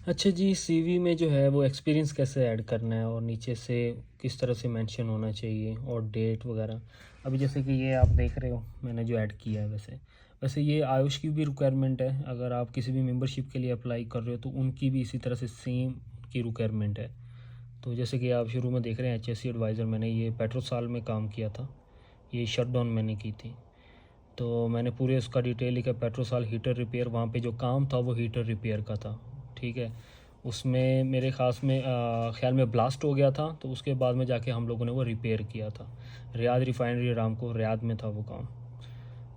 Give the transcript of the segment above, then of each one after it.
अच्छा जी, सीवी में जो है वो एक्सपीरियंस कैसे ऐड करना है और नीचे से किस तरह से मेंशन होना चाहिए और डेट वगैरह। अभी जैसे कि ये आप देख रहे हो मैंने जो ऐड किया है, वैसे वैसे ये आयुष की भी रिक्वायरमेंट है। अगर आप किसी भी मेंबरशिप के लिए अप्लाई कर रहे हो तो उनकी भी इसी तरह से सेम की रिक्वायरमेंट है। तो जैसे कि आप शुरू में देख रहे हैं HSC एडवाइज़र, मैंने ये पेट्रोसाल में काम किया था, ये शट डाउन मैंने की थी। तो मैंने पूरे उसका डिटेल लिखा, पेट्रोसाल हीटर रिपेयर, वहाँ पे जो काम था वो हीटर रिपेयर का था। ठीक है, उसमें मेरे ख़ास में ख्याल में ब्लास्ट हो गया था, तो उसके बाद में जाके हम लोगों ने वो रिपेयर किया था। रियाद रिफाइनरी अरामको रियाद में था वो काम।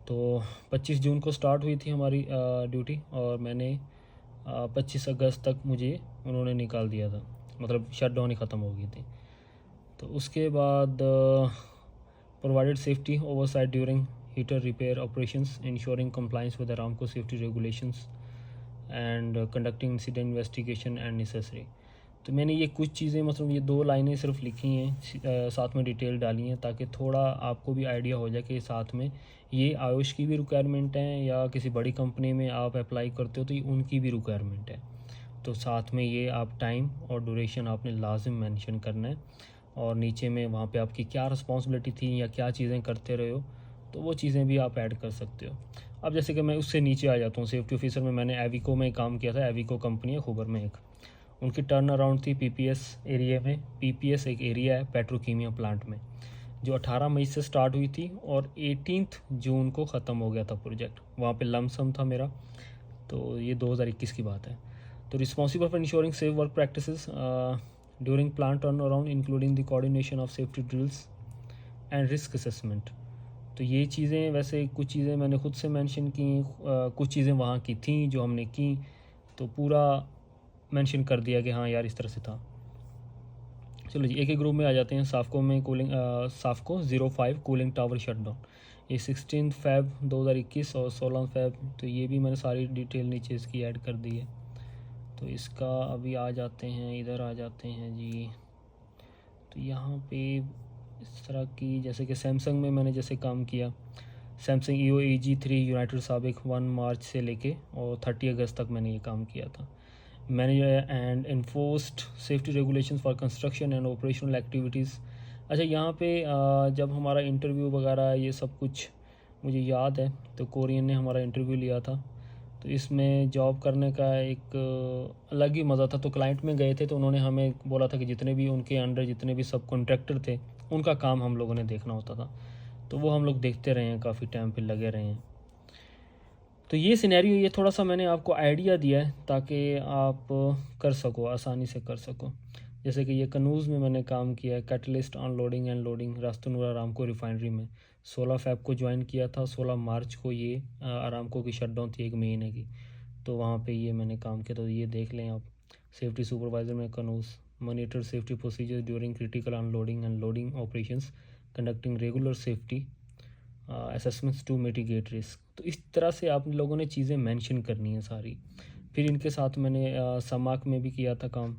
तो 25 जून को स्टार्ट हुई थी हमारी ड्यूटी, और मैंने 25 अगस्त तक मुझे उन्होंने निकाल दिया था, मतलब शट डाउन ही ख़त्म हो गई थी। तो उसके बाद provided safety oversight during heater repair operations, ensuring compliance with Aramco safety regulations and conducting incident investigation and necessary। तो मैंने ये कुछ चीज़ें, मतलब ये 2 लाइनें सिर्फ लिखी हैं, साथ में डिटेल डाली हैं, ताकि थोड़ा आपको भी आइडिया हो जाए कि साथ में ये आयुष की भी रिक्वायरमेंट है या किसी बड़ी कंपनी में आप अप्लाई करते हो तो ये उनकी भी रिक्वायरमेंट है। तो साथ में ये आप टाइम और ड्यूरेशन आपने लाजिम मेंशन करना है, और नीचे में वहाँ पे आपकी क्या रिस्पॉन्सिबिलिटी थी या क्या चीज़ें करते रहे हो, तो वो चीज़ें भी आप ऐड कर सकते हो। अब जैसे कि मैं उससे नीचे आ जाता हूँ, सेफ्टी ऑफिसर में मैंने एविको में काम किया था। एविको कंपनी है खुबर में एक, उनकी टर्न अराउंड थी PPS एरिया में। PPS एक एरिया है पेट्रोकीमिया प्लांट में, जो 18 मई से स्टार्ट हुई थी और 18 जून को ख़त्म हो गया था प्रोजेक्ट। वहाँ पे लमसम था मेरा, तो ये 2021 की बात है। तो responsible for ensuring safe work practices during plant turn around including the coordination of safety drills and risk assessment. तो ये चीज़ें, वैसे कुछ चीज़ें मैंने खुद से मेंशन की, कुछ चीज़ें वहाँ की थी जो हमने की, तो पूरा मेंशन कर दिया कि हाँ यार इस तरह से था। चलो जी, एक एक ग्रुप में आ जाते हैं। साफको में कूलिंग, साफको 05 कूलिंग टावर शटडाउन, ये 16 Feb 2021 और 16 Feb, तो ये भी मैंने सारी डिटेल नीचे इसकी ऐड कर दी है। तो इसका अभी आ जाते हैं, इधर आ जाते हैं जी। तो यहाँ पे इस तरह की, जैसे कि सैमसंग में मैंने जैसे काम किया, सैमसंग EOEG3 यूनाइटेड साबिक 1 मार्च से लेके और 30 अगस्त तक मैंने ये काम किया था। Manage and enforced safety regulations for construction and operational activities. अच्छा, यहाँ पे जब हमारा इंटरव्यू वगैरह ये सब कुछ मुझे याद है, तो कोरियन ने हमारा इंटरव्यू लिया था। तो इसमें जॉब करने का एक अलग ही मज़ा था। तो क्लाइंट में गए थे तो उन्होंने हमें बोला था कि जितने भी उनके अंडर जितने भी सब कॉन्ट्रैक्टर थे उनका काम हम लोगों ने देखना होता था। तो वो हम लोग देखते रहे हैं, काफ़ी टाइम पे लगे रहे हैं। तो ये सिनेरियो, ये थोड़ा सा मैंने आपको आइडिया दिया है ताकि आप कर सको, आसानी से कर सको। जैसे कि ये कनूज़ में मैंने काम किया है, catalyst unloading and loading, Ras Tanura Aramco refinery में 16 फ़रवरी को ज्वाइन किया था। 16 मार्च को ये अरामको की शटडाउन थी 1 महीने की, तो वहाँ पे ये मैंने काम किया। तो ये देख लें आप, सेफ्टी सुपरवाइज़र में कनूज़, monitor safety procedure during critical unloading and loading operations, conducting regular safety assessments to mitigate risk. तो इस तरह से आप लोगों ने चीज़ें मेंशन करनी है सारी। फिर इनके साथ मैंने समाक में भी किया था काम,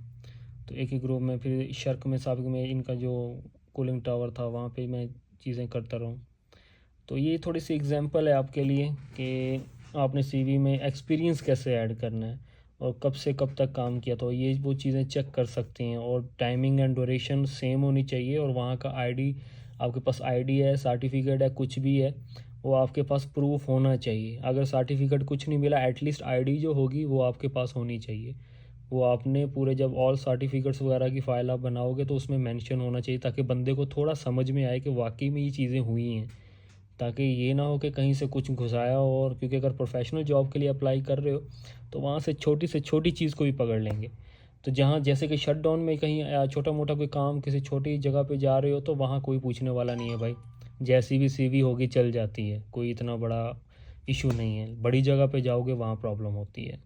तो एक ही ग्रुप में। फिर शर्क में, साबिक में, इनका जो कूलिंग टावर था वहाँ पे मैं चीज़ें करता रहूँ। तो ये थोड़ी सी एग्जांपल है आपके लिए कि आपने सीवी में एक्सपीरियंस कैसे ऐड करना है और कब से कब तक काम किया, तो ये वो चीज़ें चेक कर सकते हैं। और टाइमिंग एंड ड्यूरेशन सेम होनी चाहिए, और वहाँ का आईडी, आपके पास आईडी है, सर्टिफिकेट है, कुछ भी है, वो आपके पास प्रूफ होना चाहिए। अगर सर्टिफिकेट कुछ नहीं मिला, एटलीस्ट आईडी जो होगी वो आपके पास होनी चाहिए। वो आपने पूरे, जब ऑल सर्टिफिकेट्स वगैरह की फ़ाइल आप बनाओगे तो उसमें मेंशन होना चाहिए, ताकि बंदे को थोड़ा समझ में आए कि वाकई में ये चीज़ें हुई हैं। ताकि ये ना हो कि कहीं से कुछ घुसाया हो, और क्योंकि अगर प्रोफेशनल जॉब के लिए अप्लाई कर रहे हो तो वहाँ से छोटी चीज़ को भी पकड़ लेंगे। तो जहाँ जैसे कि शट डाउन में कहीं छोटा मोटा कोई काम किसी छोटी जगह पे जा रहे हो तो वहाँ कोई पूछने वाला नहीं है भाई, जैसी भी सीवी होगी चल जाती है, कोई इतना बड़ा इशू नहीं है। बड़ी जगह पे जाओगे वहाँ प्रॉब्लम होती है।